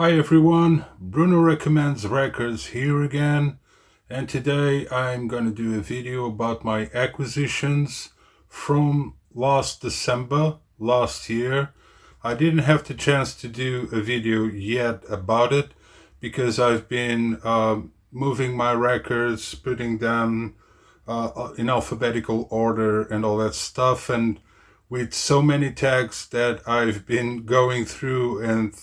Hi everyone, Bruno Recommends Records here again, and today I'm going to do a video about my acquisitions from last December, last year. I didn't have the chance to do a video yet about it because I've been moving my records, putting them in alphabetical order and all that stuff, and with so many tags that I've been going through and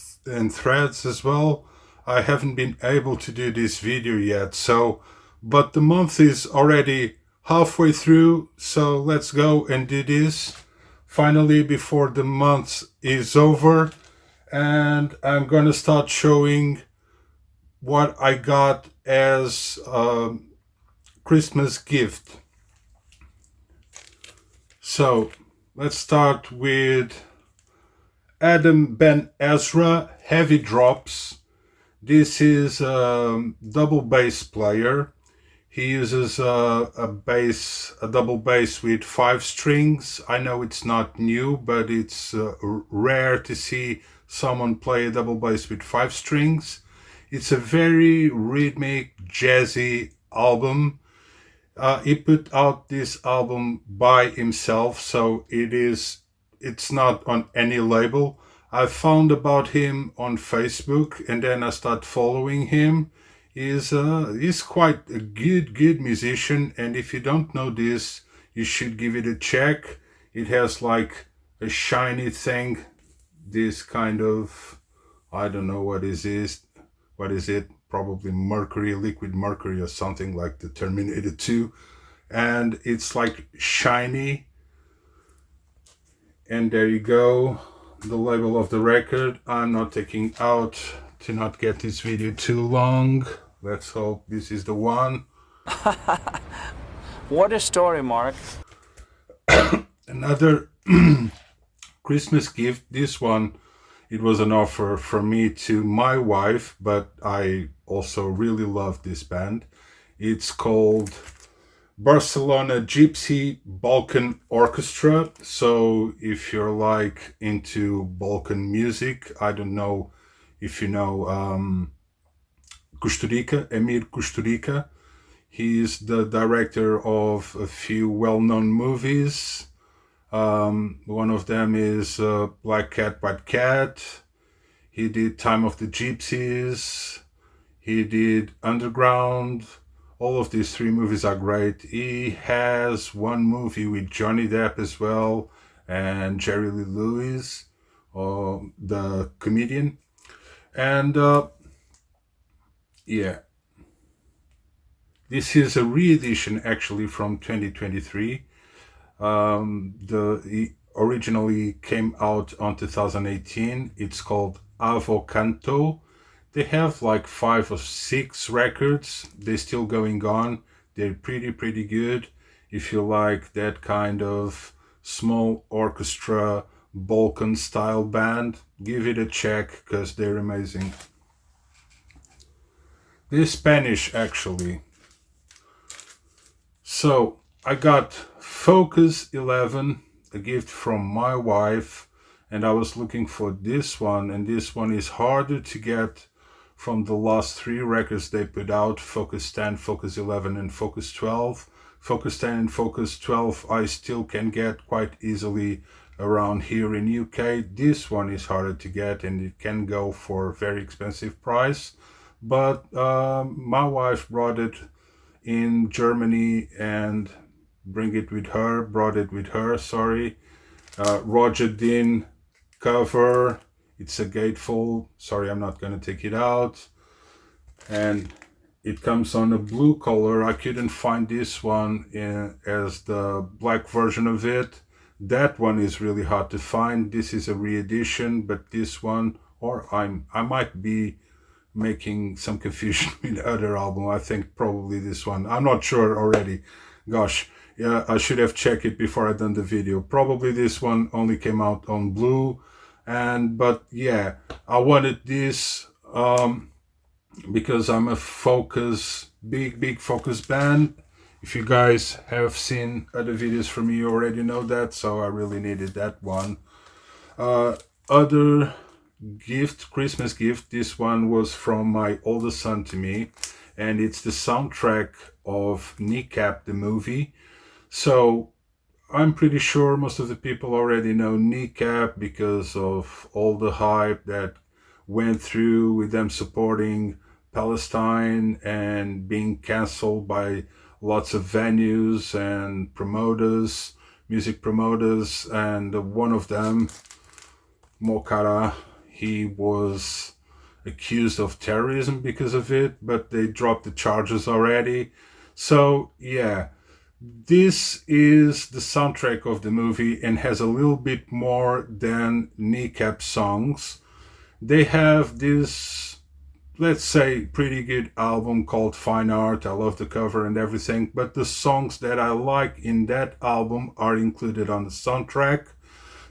threads as well, I haven't been able to do this video yet. But the month is already halfway through, so let's go and do this finally before the month is over. And I'm gonna start showing what I got as a Christmas gift. So let's start with Adam Ben Ezra Heavy Drops. This is a double bass player. He uses a double bass with 5 strings. I know it's not new, but it's rare to see someone play a double bass with 5 strings. It's a very rhythmic, jazzy album. He put out this album by himself, so it's not on any label. I found about him on Facebook, and then I started following him. He's quite a good musician, and if you don't know this, you should give it a check. It has like a shiny thing, this kind of, I don't know what is it? Probably mercury, liquid mercury or something like the Terminator 2. And it's like shiny. And there you go, the label of the record. I'm not taking out to not get this video too long. Let's hope this is the one. What a story, Mark. Another Christmas gift. This one, it was an offer from me to my wife, but I also really love this band. It's called Barcelona Gipsy Balkan Orchestra. So if you're like into Balkan music, I don't know if you know Emir Kusturica. He's the director of a few well-known movies. One of them is Black Cat, White Cat. He did Time of the Gypsies. He did Underground. All of these 3 movies are great. He has one movie with Johnny Depp as well, and Jerry Lee Lewis, the comedian. And yeah, this is a re-edition actually from 2023. It originally came out on 2018. It's called Avo Kanto. They have like 5 or 6 records. They're still going on. They're pretty good. If you like that kind of small orchestra Balkan style band, give it a check because they're amazing. They're Spanish actually. So I got Focus 11, a gift from my wife, and I was looking for this one, and this one is harder to get from the last 3 records they put out: Focus 10, Focus 11 and Focus 12. Focus 10 and Focus 12 I still can get quite easily around here in UK. This one is harder to get, and it can go for a very expensive price, but my wife brought it in Germany and brought it with her, sorry. Roger Dean cover. It's a gatefold. Sorry, I'm not going to take it out. And it comes on a blue color. I couldn't find this one as the black version of it. That one is really hard to find. This is a re-edition, but this one, or I might be making some confusion with the other album. I think probably this one. I'm not sure already. Gosh, yeah, I should have checked it before I done the video. Probably this one only came out on blue. But yeah, I wanted this because I'm a Focus, big Focus band. If you guys have seen other videos from me, you already know that, so I really needed that one. Other gift, Christmas gift. This one was from my oldest son to me, and it's the soundtrack of Kneecap, the movie. So I'm pretty sure most of the people already know Kneecap because of all the hype that went through with them supporting Palestine and being cancelled by lots of venues and promoters, music promoters, and one of them, Mokara, he was accused of terrorism because of it, but they dropped the charges already. So, yeah, this is the soundtrack of the movie and has a little bit more than Kneecap songs. They have this, let's say, pretty good album called Fine Art. I love the cover and everything, but the songs that I like in that album are included on the soundtrack.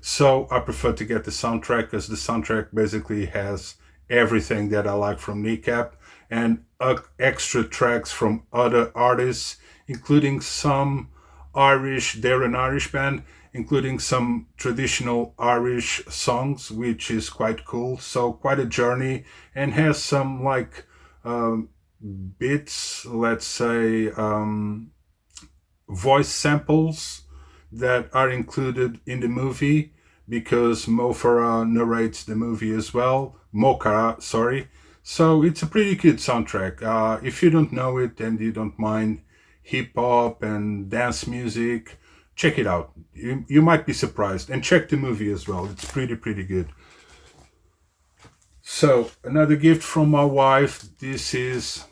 So I prefer to get the soundtrack because the soundtrack basically has everything that I like from Kneecap and extra tracks from other artists, including some Irish, they're an Irish band, including some traditional Irish songs, which is quite cool. So quite a journey, and has some like bits, let's say, voice samples that are included in the movie because Mo Farah narrates the movie as well. Mokara, sorry. So it's a pretty good soundtrack. If you don't know it and you don't mind hip hop and dance music, check it out. You might be surprised. And check the movie as well. It's pretty good. So another gift from my wife. This is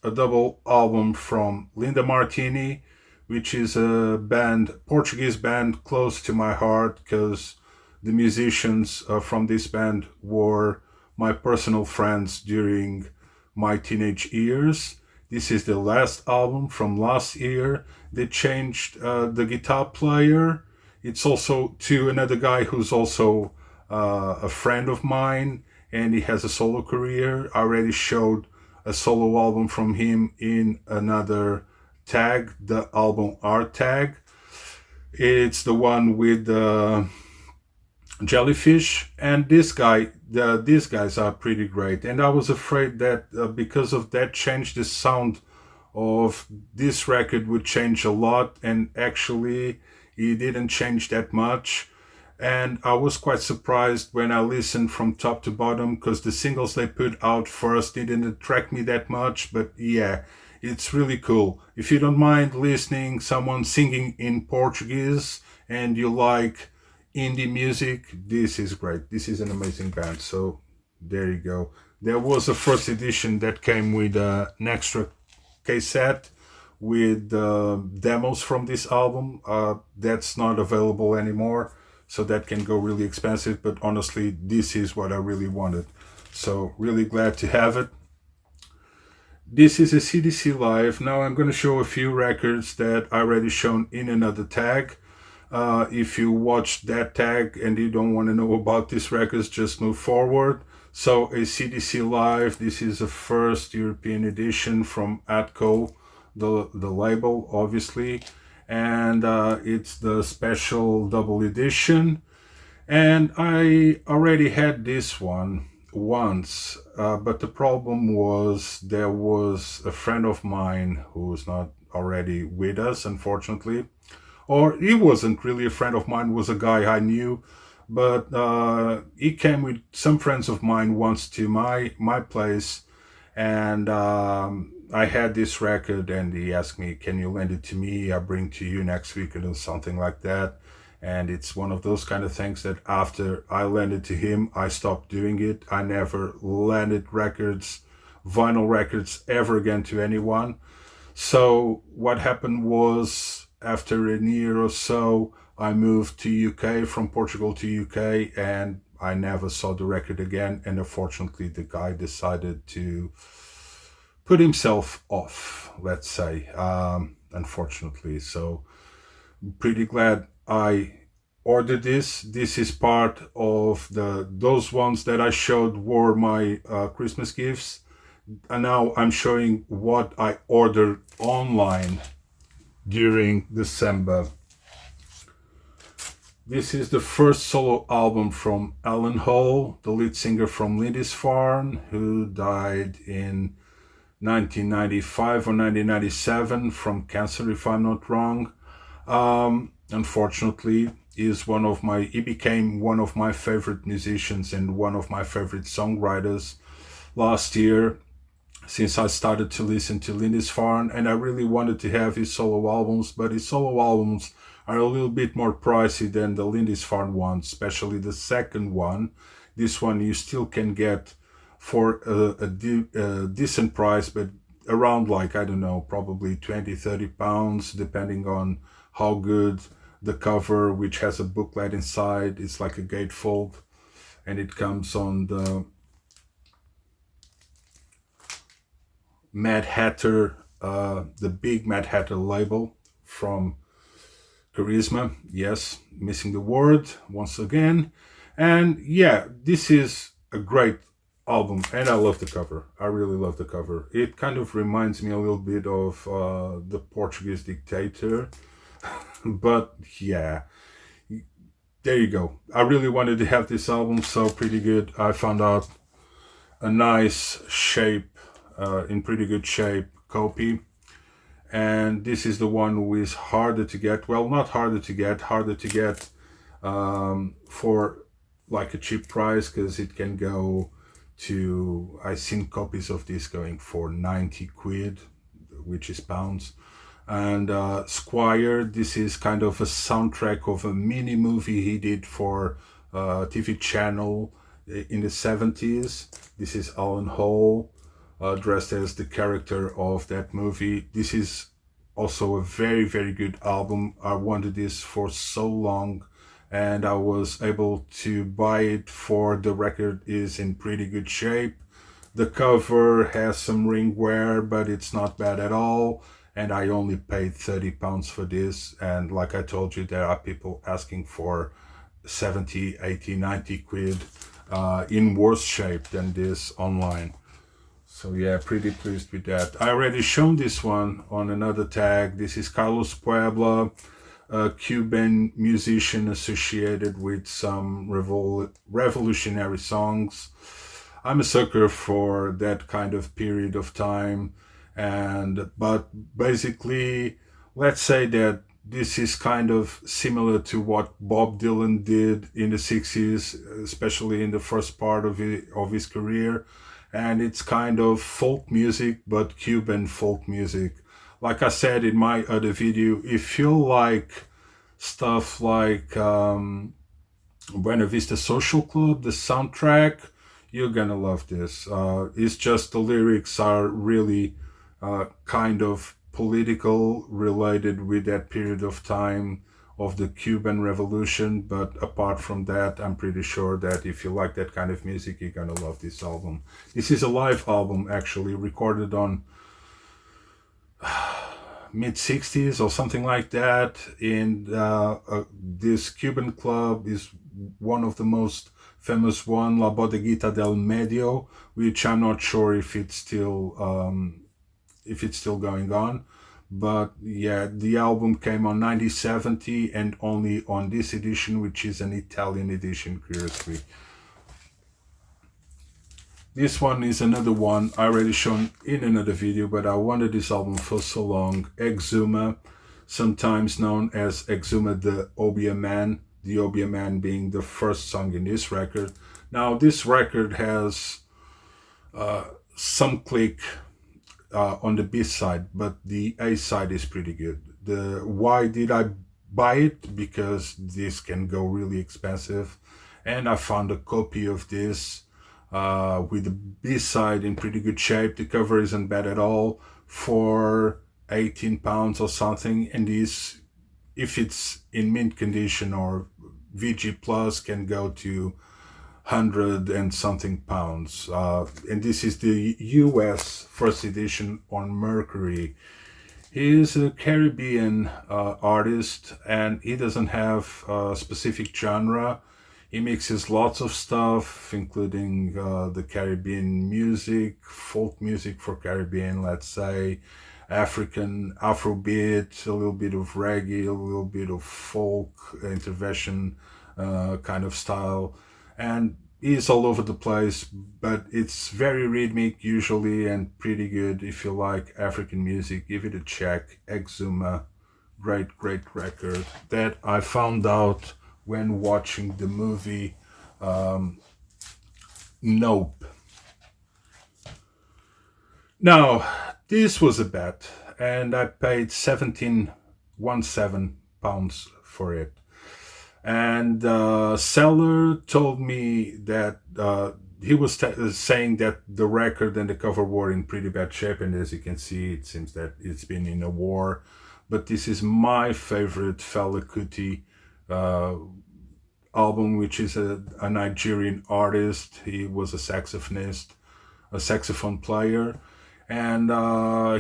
a double album from Linda Martini, which is a band, Portuguese band close to my heart because the musicians from this band were my personal friends during my teenage years. This is the last album from last year. They changed the guitar player. It's also to another guy who's also a friend of mine, and he has a solo career. I already showed a solo album from him in another tag, the album art tag. It's the one with the jellyfish, and these guys are pretty great. And I was afraid that because of that change, the sound of this record would change a lot, and actually it didn't change that much. And I was quite surprised when I listened from top to bottom because the singles they put out first didn't attract me that much. But yeah, it's really cool. If you don't mind listening someone singing in Portuguese and you like indie music, this is great. This is an amazing band. So there you go. There was a first edition that came with an extra cassette with demos from this album. That's not available anymore, so that can go really expensive, but honestly this is what I really wanted, so really glad to have it. This is a CDC Live. Now I'm going to show a few records that I already shown in another tag. If you watch that tag and you don't want to know about these records, just move forward. So a CDC Live, this is a first European edition from Atco, the label obviously, and it's the special double edition. And I already had this one once, but the problem was there was a friend of mine who's not already with us, unfortunately, or he wasn't really a friend of mine, was a guy I knew, but he came with some friends of mine once to my place, and I had this record, and he asked me, can you lend it to me? I bring to you next week or something like that. And it's one of those kind of things that after I lent it to him, I stopped doing it. I never lended records, vinyl records, ever again to anyone. So what happened was, after a year or so, I moved to UK, from Portugal to UK, and I never saw the record again. And unfortunately, the guy decided to put himself off, let's say, unfortunately. So pretty glad I ordered this. This is part of those ones that I showed were my Christmas gifts. And now I'm showing what I ordered online during December. This is the first solo album from Alan Hall, the lead singer from Lindisfarne, who died in 1995 or 1997 from cancer, if I'm not wrong. Unfortunately, he became one of my favorite musicians and one of my favorite songwriters last year, since I started to listen to Lindisfarne, and I really wanted to have his solo albums, but his solo albums are a little bit more pricey than the Lindisfarne ones, especially the second one. This one you still can get for a decent price, but around, like, I don't know, probably 20, 30 pounds, depending on how good the cover, which has a booklet inside. It's like a gatefold, and it comes on the Mad Hatter, the big Mad Hatter label from Charisma. Yes, missing the word once again. And yeah, this is a great album, and I love the cover. I really love the cover. It kind of reminds me a little bit of the Portuguese Dictator, but yeah, there you go. I really wanted to have this album, so pretty good. I found out a nice shape, in pretty good shape copy, and this is the one who is harder to get. Well, not harder to get, harder to get for like a cheap price, because it can go to, I've seen copies of this going for 90 quid, which is pounds. And Squire, this is kind of a soundtrack of a mini movie he did for TV channel in the 70s. This is Alan Hall, dressed as the character of that movie. This is also a very, very good album. I wanted this for so long, and I was able to buy it, for the record is in pretty good shape. The cover has some ring wear, but it's not bad at all. And I only paid 30 pounds for this. And like I told you, there are people asking for 70, 80, 90 quid in worse shape than this online. So yeah, pretty pleased with that. I already shown this one on another tag. This is Carlos Puebla, a Cuban musician associated with some revolutionary songs. I'm a sucker for that kind of period of time. But basically, let's say that this is kind of similar to what Bob Dylan did in the 60s, especially in the first part of his career. And it's kind of folk music, but Cuban folk music. Like I said in my other video, if you like stuff like Buena Vista Social Club, the soundtrack, you're gonna love this. It's just the lyrics are really kind of political, related with that period of time of the Cuban Revolution. But apart from that, I'm pretty sure that if you like that kind of music, you're gonna love this album. This is a live album, actually, recorded on mid 60s or something like that. And this Cuban club is one of the most famous one, La Bodeguita del Medio, which I'm not sure if it's still going on. But yeah, the album came on 1970 and only on this edition, which is an Italian edition, curiously. This one is another one I already shown in another video, but I wanted this album for so long. Exuma, sometimes known as Exuma the Obeah Man, the Obeah Man being the first song in this record. Now, this record has some click on the B side, but the A side is pretty good. Why did I buy it? Because this can go really expensive, and I found a copy of this with the B side in pretty good shape. The cover isn't bad at all, for 18 pounds or something, and this, if it's in mint condition or VG Plus, can go to 100 and something pounds. And this is the US first edition on Mercury. He is a Caribbean artist, and he doesn't have a specific genre. He mixes lots of stuff, including the Caribbean music, folk music for Caribbean, let's say, African Afrobeat, a little bit of reggae, a little bit of folk intervention kind of style, and he's all over the place, but it's very rhythmic usually and pretty good. If you like African music, give it a check. Exuma, great record that I found out when watching the movie Nope. Now, this was a bet, and I paid 17 pounds for it. And the seller told me that he was saying that the record and the cover were in pretty bad shape, and as you can see, it seems that it's been in a war. But this is my favorite Fela Kuti uh, album, which is a Nigerian artist. He was a saxophonist, a saxophone player, and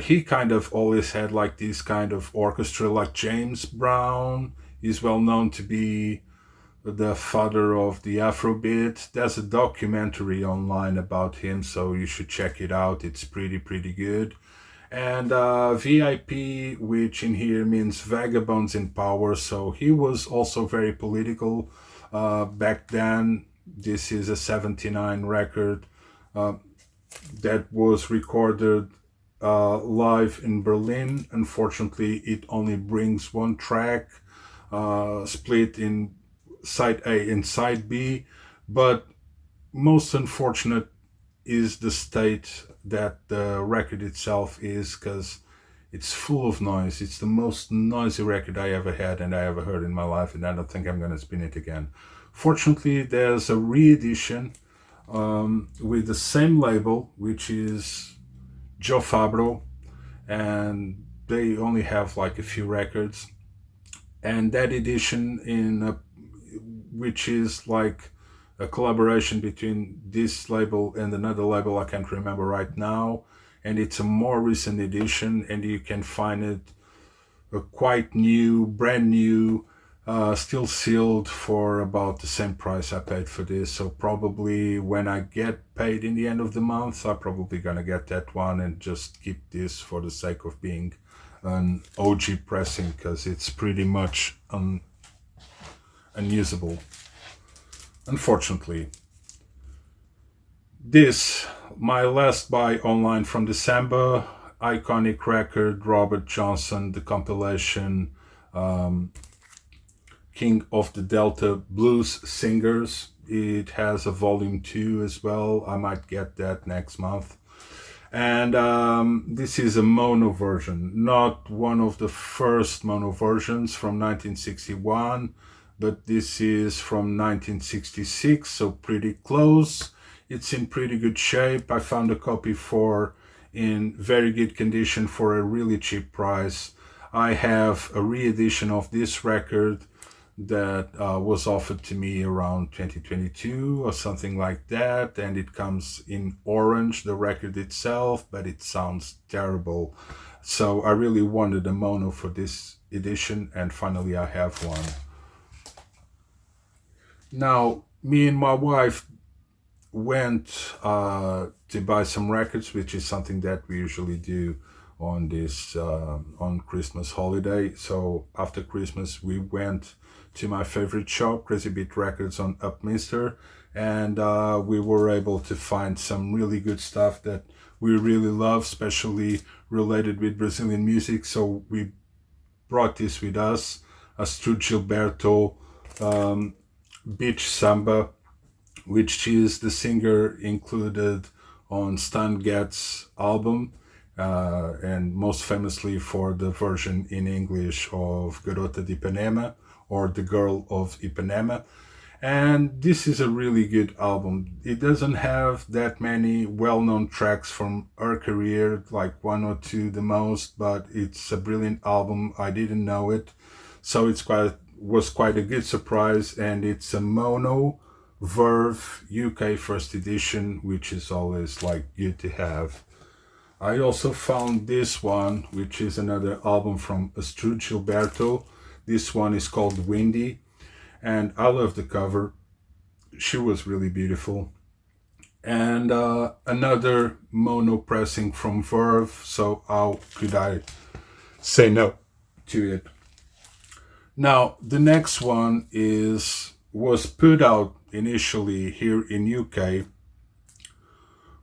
he kind of always had like this kind of orchestra, like James Brown. He's well known to be the father of the Afrobeat. There's a documentary online about him, so you should check it out. It's pretty good. And VIP, which in here means Vagabonds in Power, so he was also very political back then. This is a 79 record uh, that was recorded live in Berlin. Unfortunately, it only brings one track split in side A and side B, but most unfortunate is the state that the record itself is, because it's full of noise. It's the most noisy record I ever had and I ever heard in my life, and I don't think I'm going to spin it again. Fortunately, there's a re-edition with the same label, which is Joe Fabro, and they only have like a few records. And that edition which is like a collaboration between this label and another label I can't remember right now, and it's a more recent edition, and you can find it quite new, brand new, still sealed for about the same price I paid for this. So probably when I get paid in the end of the month, I'm probably gonna get that one and just keep this for the sake of being an OG pressing, because it's pretty much unusable, unfortunately. This, my last buy online from the Samba, iconic record, Robert Johnson, the compilation King of the Delta Blues Singers. It has a volume 2 as well. I might get that next month. And this is a mono version, not one of the first mono versions from 1961, but this is from 1966, so pretty close. It's in pretty good shape. I found a copy in very good condition for a really cheap price. I have a re-edition of this record that was offered to me around 2022 or something like that, and it comes in orange, the record itself, but it sounds terrible. So I really wanted a mono for this edition, and finally I have one. Now, me and my wife went to buy some records, which is something that we usually do on this on Christmas holiday. So after Christmas, we went to my favorite shop, Crazy Beat Records on Upminster, and we were able to find some really good stuff that we really love, especially related with Brazilian music. So we brought this with us: Astrud, Gilberto, Beach Samba, which is the singer included on Stan Getz' album, and most famously for the version in English of Garota de Ipanema, or The Girl of Ipanema. And this is a really good album. It doesn't have that many well-known tracks from her career, like one or two the most, but it's a brilliant album. I didn't know it, so was quite a good surprise, and it's a mono Verve UK first edition, which is always like good to have. I also found this one, which is another album from Astrud Gilberto. This one is called Windy, and I love the cover. She was really beautiful. and another mono pressing from Verve. So how could I say no to it? Now the next one was put out initially here in UK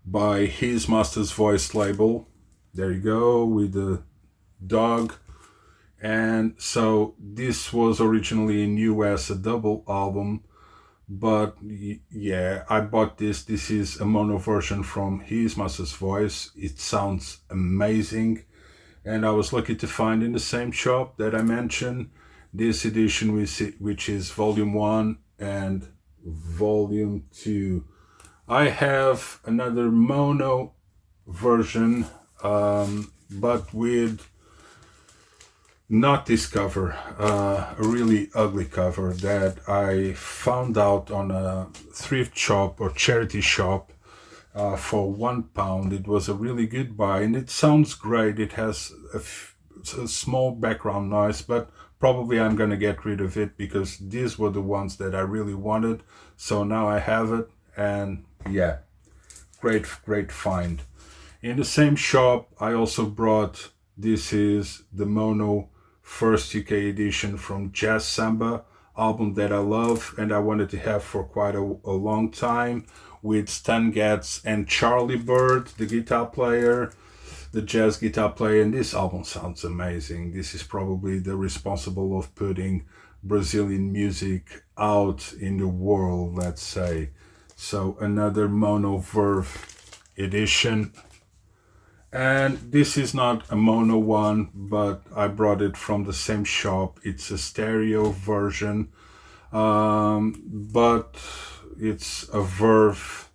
by His Master's Voice label. There you go, with the dog. And so this was originally in US a double album, but yeah, I bought this. This is a mono version from His Master's Voice. It sounds amazing, and I was lucky to find in the same shop that I mentioned this edition, which is Volume 1 and Volume 2. I have another mono version, but with not this cover, a really ugly cover that I found out on a thrift shop or charity shop for £1. It was a really good buy, and it sounds great. It has a small background noise, but probably I'm gonna get rid of it because these were the ones that I really wanted. So now I have it, and yeah, great find. In the same shop, I also brought, this is the mono first UK edition from Jazz Samba, album that I love and I wanted to have for quite a long time, with Stan Getz and Charlie Byrd, the guitar player, the jazz guitar player, and this album sounds amazing. This is probably the responsible of putting Brazilian music out in the world, let's say. So another mono Verve edition. And this is not a mono one, but I brought it from the same shop. It's a stereo version, but it's a Verve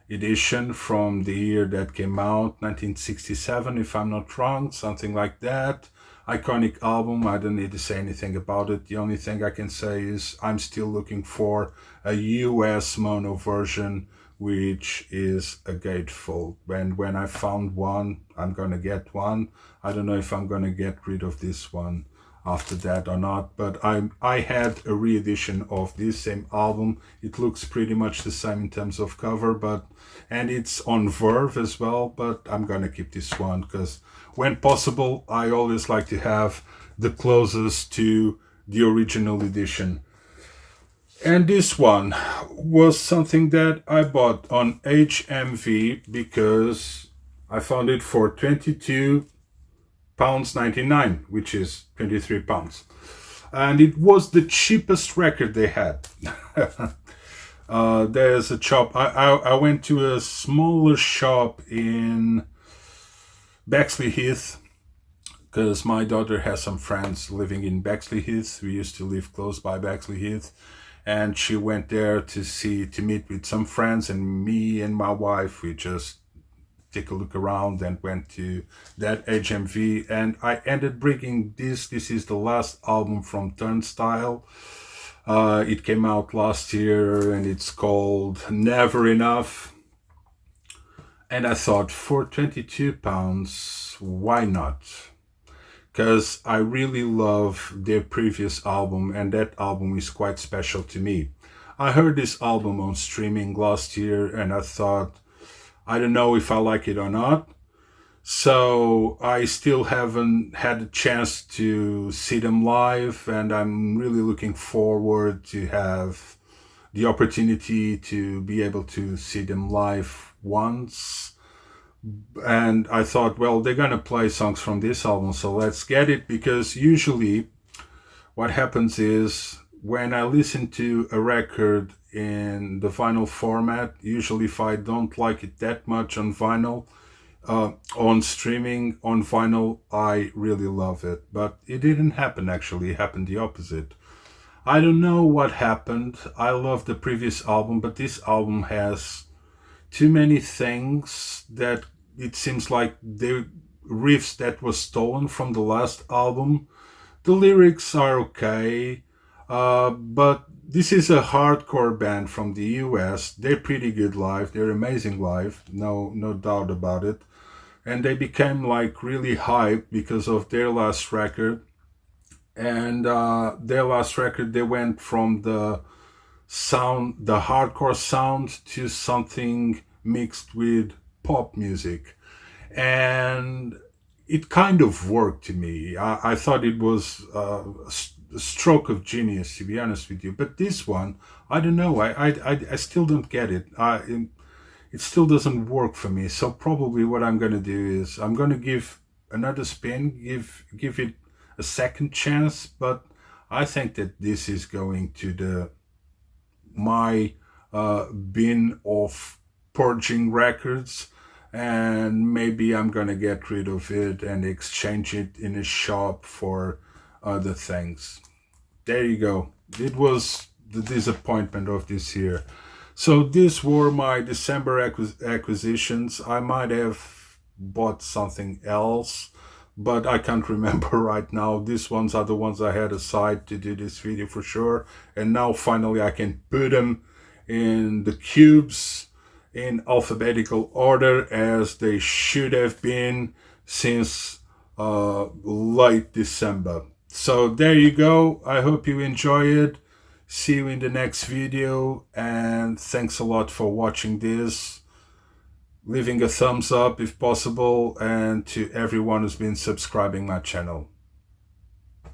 edition from the year that came out, 1967, if I'm not wrong, something like that. Iconic album. I don't need to say anything about it. The only thing I can say is I'm still looking for a US mono version, which is a gatefold. When I found one, I'm gonna get one. I don't know if I'm gonna get rid of this one after that or not, but I had a re-edition of this same album. It looks pretty much the same in terms of cover, and it's on Verve as well, but I'm gonna keep this one because when possible I always like to have the closest to the original edition. And this one was something that I bought on HMV because I found it for £22.99, which is £23. And it was the cheapest record they had. There's a shop. I went to a smaller shop in Bexley Heath because my daughter has some friends living in Bexley Heath. We used to live close by Bexley Heath. And she went there to meet with some friends, and me and my wife, we just take a look around and went to that HMV, and I ended bringing this. This is the last album from Turnstile. It came out last year and it's called Never Enough. And I thought, for £22, why not? Because I really love their previous album, and that album is quite special to me. I heard this album on streaming last year and I thought, I don't know if I like it or not. So I still haven't had a chance to see them live, and I'm really looking forward to have the opportunity to be able to see them live once. And I thought, well, they're gonna play songs from this album, so let's get it, because usually what happens is when I listen to a record in the vinyl format, usually if I don't like it that much on vinyl, on streaming, on vinyl, I really love it. But it didn't happen actually, it happened the opposite. I don't know what happened. I love the previous album, but this album has too many things that it seems like the riffs that was stolen from the last album. The lyrics are okay, but this is a hardcore band from the US. They're pretty good live. They're amazing live, no doubt about it. And they became like really hyped because of their last record. And their last record, they went from the hardcore sound to something mixed with pop music. And it kind of worked to me. I thought it was a stroke of genius, to be honest with you. But this one, I don't know. I still don't get it. It still doesn't work for me. So probably what I'm going to do is I'm going to give another spin, give it a second chance. But I think that this is going to the my bin of purging records, and maybe I'm gonna get rid of it and exchange it in a shop for other things. There you go. It was the disappointment of this year. So these were my December acquisitions. I might have bought something else, but I can't remember right now. These ones are the ones I had aside to do this video for sure. And now finally I can put them in the cubes in alphabetical order as they should have been since late December. So there you go. I hope you enjoy it. See you in the next video, and thanks a lot for watching this. Leaving a thumbs up if possible, and to everyone who's been subscribing my channel.